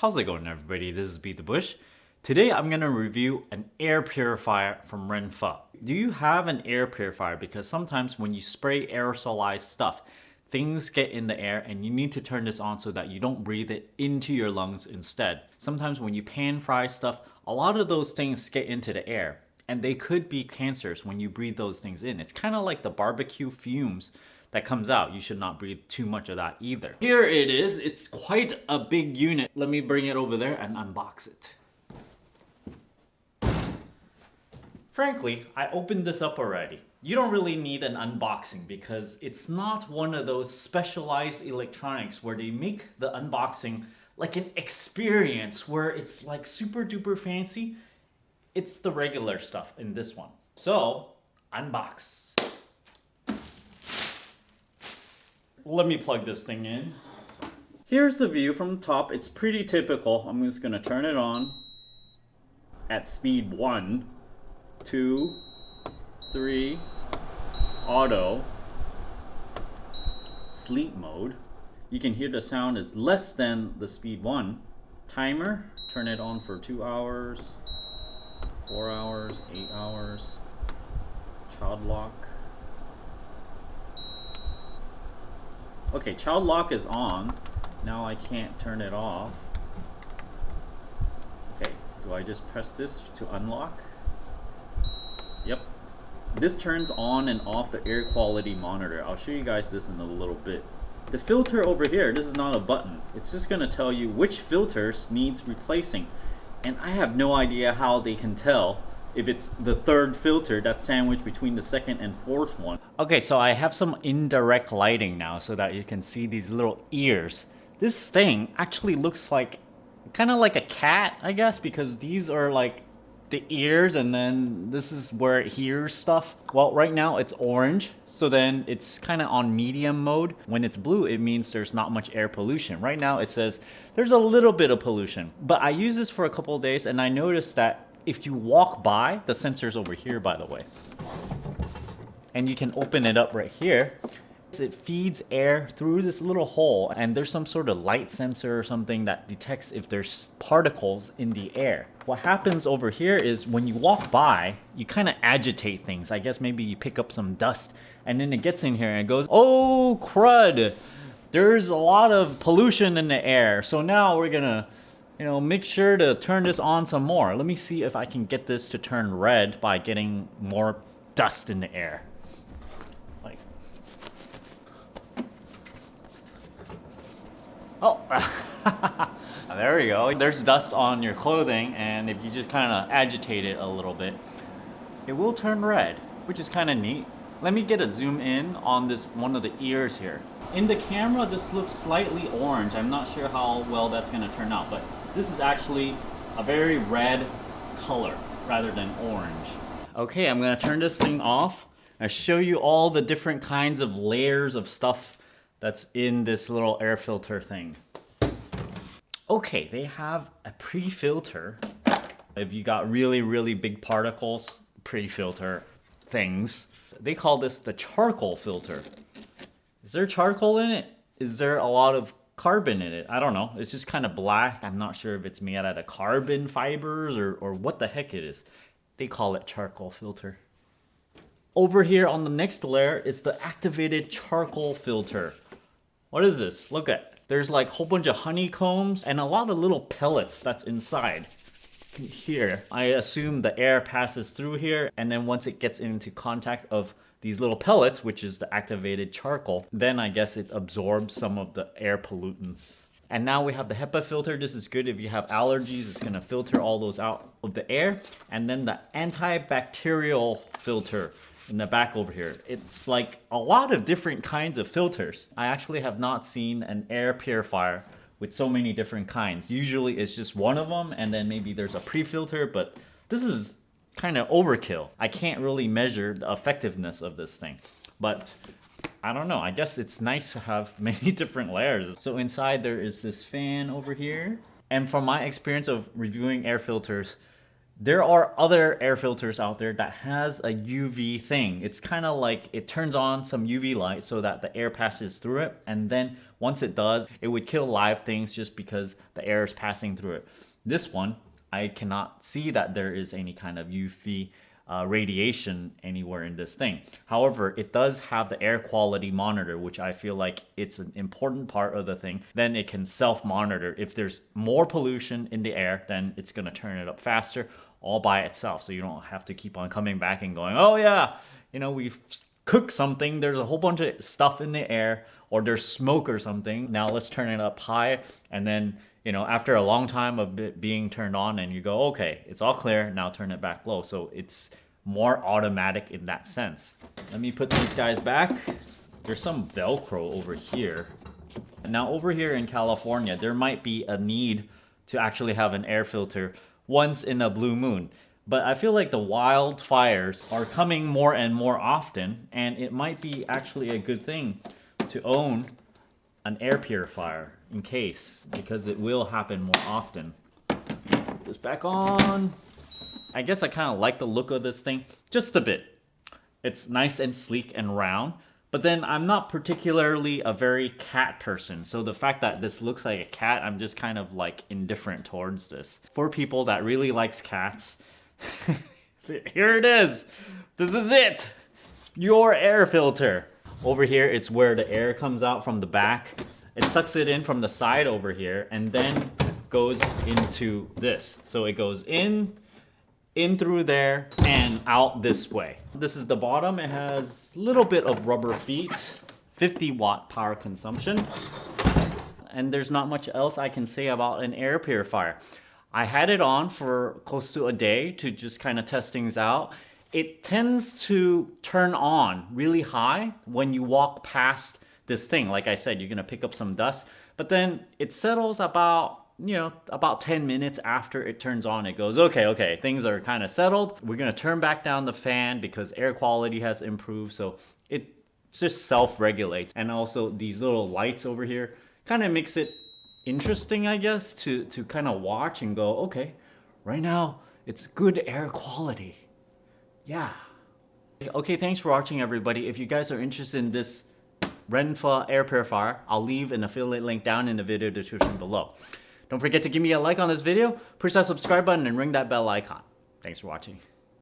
How's it going, everybody? This is Beat the Bush. Today I'm going to review an air purifier from Renpho. Do you have an air purifier? Because sometimes when you spray aerosolized stuff, things get in the air and you need to turn this on so that you don't breathe it into your lungs instead. Sometimes when you pan fry stuff, a lot of those things get into the air and they could be cancerous when you breathe those things in. It's kind of like the barbecue fumes that comes out. You should not breathe too much of that either. Here it is. It's quite a big unit. Let me bring it over there and unbox it. Frankly, I opened this up already. You don't really need an unboxing because it's not one of those specialized electronics where they make the unboxing like an experience where it's like super duper fancy. It's the regular stuff in this one. So, unbox. Let me plug this thing in. Here's the view from the top. It's pretty typical. I'm just gonna turn it on at speed 1, 2, 3, auto, sleep mode. You can hear the sound is less than the speed 1. Timer, turn it on for 2 hours, 4 hours, 8 hours. Child lock. Okay, child lock is on. Now I can't turn it off. Okay, do I just press this to unlock? Yep. This turns on and off the air quality monitor. I'll show you guys this in a little bit. The filter over here, this is not a button. It's just gonna tell you which filters needs replacing. And I have no idea how they can tell if it's the third filter that's sandwiched between the second and fourth one. Okay, so I have some indirect lighting now so that you can see these little ears. This thing actually looks like, kind of like a cat, I guess, because these are like the ears and then this is where it hears stuff. Well, right now it's orange, so then it's kind of on medium mode. When it's blue, it means there's not much air pollution. Right now it says there's a little bit of pollution. But I used this for a couple of days and I noticed that if you walk by, the sensor's over here, by the way, and you can open it up right here. It feeds air through this little hole, and there's some sort of light sensor or something that detects if there's particles in the air. What happens over here is when you walk by, you kind of agitate things. I guess maybe you pick up some dust, and then it gets in here and it goes, oh crud, there's a lot of pollution in the air. So now we're gonna make sure to turn this on some more. Let me see if I can get this to turn red by getting more dust in the air. Like, oh, there we go. There's dust on your clothing, and if you just kind of agitate it a little bit, it will turn red, which is kind of neat. Let me get a zoom in on this one of the ears here. In the camera, this looks slightly orange. I'm not sure how well that's gonna turn out, but this is actually a very red color rather than orange. Okay, I'm gonna turn this thing off and show you all the different kinds of layers of stuff that's in this little air filter thing. Okay, they have a pre-filter. If you got really, really big particles, pre-filter things. They call this the charcoal filter. Is there charcoal in it? Is there a lot of carbon in it? I don't know. It's just kind of black. I'm not sure if it's made out of carbon fibers or what the heck it is. They call it charcoal filter. Over here on the next layer is the activated charcoal filter. What is this? Look at, there's like a whole bunch of honeycombs and a lot of little pellets that's inside. Here, I assume the air passes through here, and then once it gets into contact of these little pellets, which is the activated charcoal, then I guess it absorbs some of the air pollutants. And now we have the HEPA filter. This is good if you have allergies. It's gonna filter all those out of the air. And then the anti-bacterial filter in the back over here. It's like a lot of different kinds of filters. I actually have not seen an air purifier with so many different kinds. Usually it's just one of them and then maybe there's a pre-filter, but this is kind of overkill. I can't really measure the effectiveness of this thing, but I don't know. I guess it's nice to have many different layers. So inside there is this fan over here. And from my experience of reviewing air filters, There are other air filters out there that has a UV thing. It's kind of like it turns on some UV light so that the air passes through it, and then once it does, it would kill live things just because the air is passing through it. This one, I cannot see that there is any kind of UV radiation anywhere in this thing. However, it does have the air quality monitor, which I feel like it's an important part of the thing. Then it can self-monitor. If there's more pollution in the air, then it's going to turn it up faster all by itself. So you don't have to keep on coming back and going, oh yeah, we've cooked something, there's a whole bunch of stuff in the air, or there's smoke or something. Now let's turn it up high, and then after a long time of it being turned on, and you go, okay, it's all clear, now turn it back low. So it's more automatic in that sense. Let me put these guys back. There's some Velcro over here. Now over here in California, there might be a need to actually have an air filter once in a blue moon. But I feel like the wildfires are coming more and more often, and it might be actually a good thing to own an air purifier in case, because it will happen more often. Put this back on. I guess I kind of like the look of this thing just a bit. It's nice and sleek and round, but then I'm not particularly a very cat person. So the fact that this looks like a cat, I'm just kind of like indifferent towards this. For people that really likes cats, here it is. This is it. Your air filter. Over here, it's where the air comes out from the back. It sucks it in from the side over here and then goes into this. So it goes in through there and out this way. This is the bottom. It has a little bit of rubber feet, 50-watt power consumption. And there's not much else I can say about an air purifier. I had it on for close to a day to just kind of test things out. It tends to turn on really high when you walk past this thing. Like I said, you're gonna pick up some dust, but then it settles about 10 minutes after it turns on. It goes, okay, things are kind of settled. We're gonna turn back down the fan because air quality has improved. So it just self-regulates. And also these little lights over here kind of makes it interesting, I guess, to kind of watch and go, okay, right now it's good air quality. Yeah. Okay, thanks for watching, everybody. If you guys are interested in this Renpho Air Purifier, I'll leave an affiliate link down in the video description below. Don't forget to give me a like on this video, push that subscribe button, and ring that bell icon. Thanks for watching.